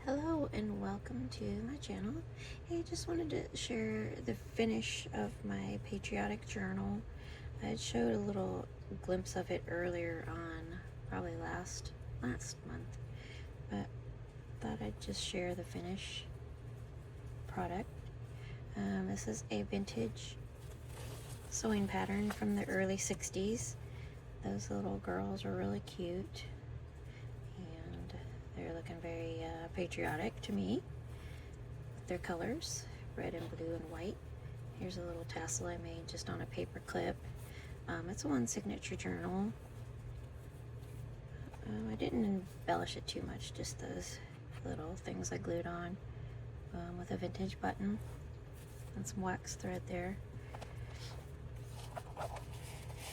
Hello and welcome to my channel. Hey, just wanted to share the finish of my patriotic journal. I had showed a little glimpse of it earlier on, probably last month, but thought I'd just share the finish product. This is a vintage sewing pattern from the early 60s. Those little girls are really cute. They're looking very patriotic to me with their colors, red and blue and white. Here's a little tassel I made just on a paper clip. It's a one signature journal. I didn't embellish it too much, just those little things I glued on with a vintage button and some wax thread there.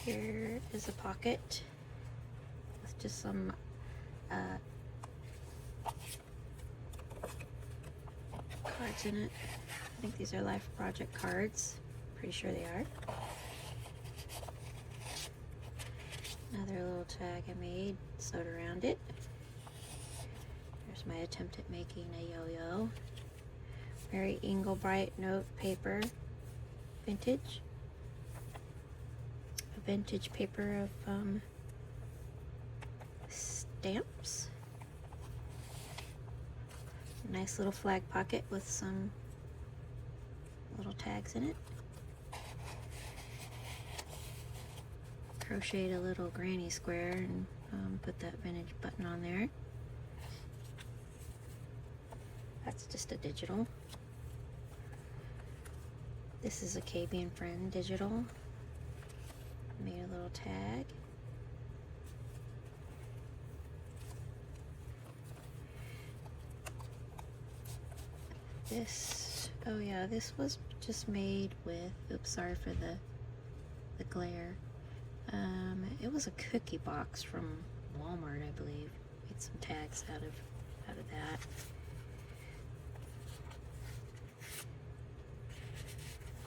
Here is a pocket with just some cards in it. I think these are Life Project cards. Pretty sure they are. Another little tag I made, sewed around it. There's my attempt at making a yo-yo. Mary Engelbright note paper, vintage. A vintage paper of stamps. Nice little flag pocket with some little tags in it. Crocheted a little granny square and put that vintage button on there. That's just a digital. This is a KB and Friend digital. Made a little tag. This was just made with, oops, sorry for the glare. It was a cookie box from Walmart, I believe. Made some tags out of that.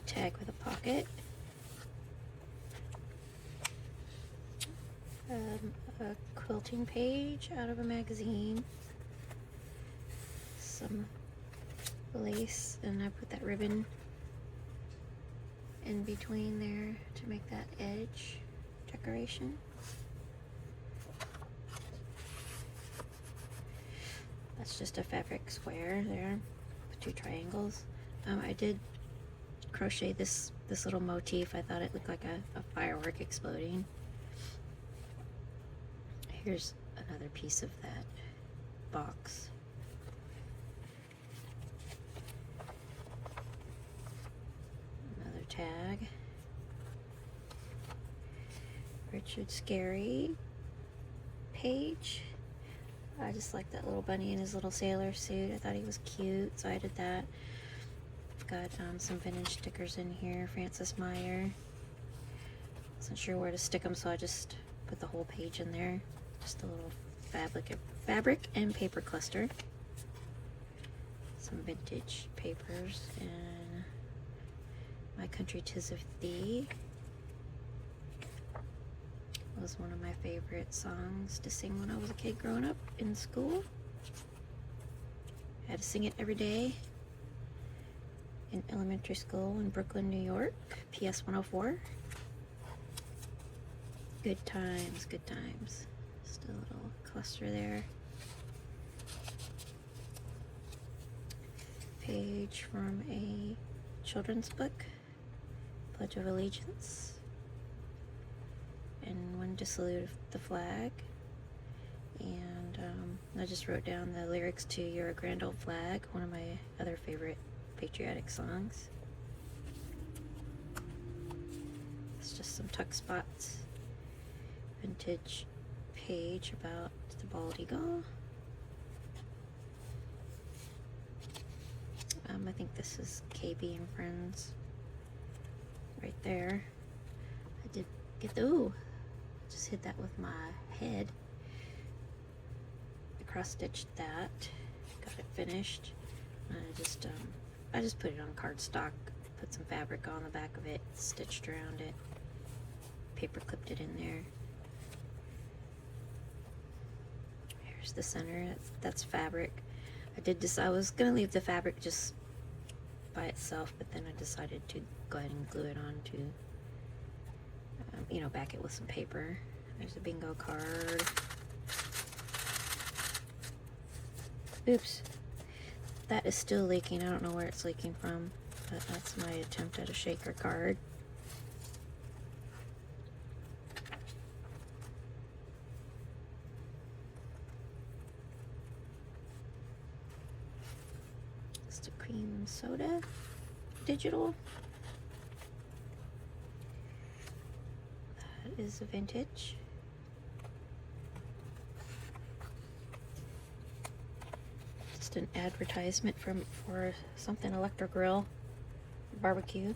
Tag with a pocket. A quilting page out of a magazine. Some lace, and I put that ribbon in between there to make that edge decoration. That's just a fabric square there with two triangles. I did crochet this little motif. I thought it looked like a firework exploding. Here's another piece of that box. Tag. Richard Scary page. I just like that little bunny in his little sailor suit. I thought he was cute, so I did that. I've got some vintage stickers in here. Francis Meyer. Wasn't sure where to stick them, so I just put the whole page in there. Just a little fabric and paper cluster. Some vintage papers and My Country 'Tis of Thee was one of my favorite songs to sing when I was a kid growing up in school. I had to sing it every day in elementary school in Brooklyn, New York, PS 104. Good times, good times. Just a little cluster there. Page from a children's book. Pledge of Allegiance, and one to salute the flag, and I just wrote down the lyrics to You're a Grand Old Flag, one of my other favorite patriotic songs. It's just some tuck spots. Vintage page about the bald eagle. I think this is KB and Friends. Right there. I did get just hit that with my head. I cross stitched that, got it finished, and I just put it on cardstock, put some fabric on the back of it, stitched around it, paper clipped it in there. Here's the center, that's fabric. I was gonna leave the fabric just by itself, but then I decided to go ahead and glue it onto, you know, back it with some paper. There's a bingo card. Oops, that is still leaking. I don't know where it's leaking from, but that's my attempt at a shaker card. It's a cream soda digital. That is a vintage. Just an advertisement for something electric grill barbecue.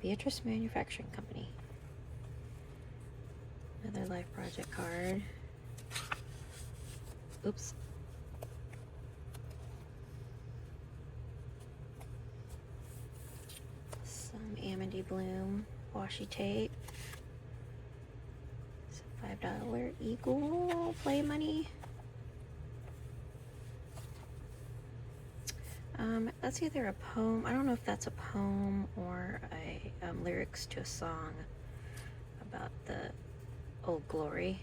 Beatrice Manufacturing Company. Another Life Project card. Oops. Some Amity Bloom washi tape. Some $5 Eagle play money. That's either a poem. I don't know if that's a poem or a lyrics to a song about the Old Glory.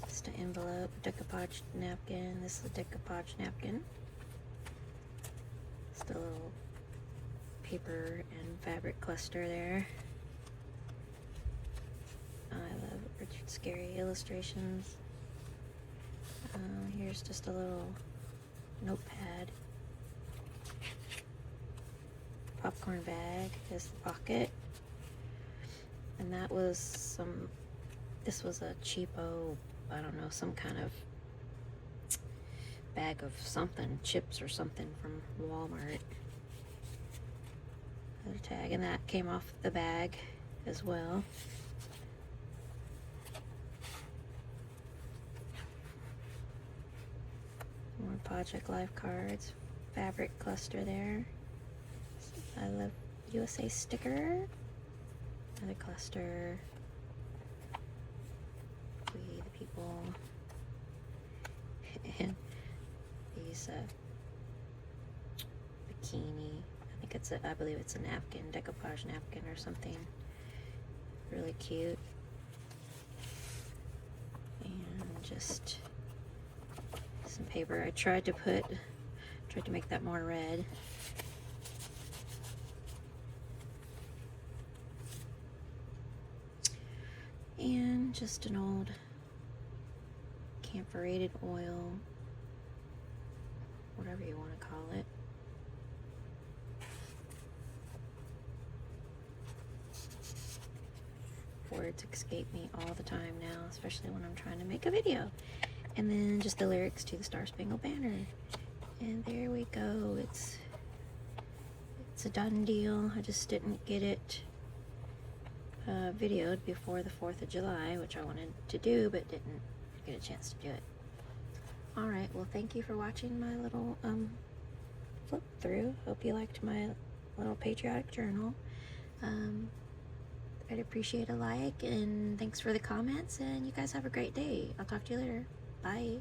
Just an envelope, decoupage napkin. This is a decoupage napkin. Just a little paper and fabric cluster there. I love Richard Scarry illustrations. Here's just a little notepad. Popcorn bag is the pocket. And that was this was a cheapo, I don't know, some kind of bag of something, chips or something from Walmart. Another tag, and that came off the bag as well. More Project Life cards, fabric cluster there. I Love USA sticker, another cluster. We the people, and these bikini. I believe it's a napkin, decoupage napkin or something. Really cute, and just some paper. I tried to make that more red. And just an old camphorated oil, whatever you want to call it. Words escape me all the time now, especially when I'm trying to make a video. And then just the lyrics to the Star Spangled Banner. And there we go. It's a done deal. I just didn't get it videoed before the 4th of July, which I wanted to do, but didn't get a chance to do it. Alright, well, thank you for watching my little flip through. Hope you liked my little patriotic journal. I'd appreciate a like, and thanks for the comments, and you guys have a great day. I'll talk to you later. Bye.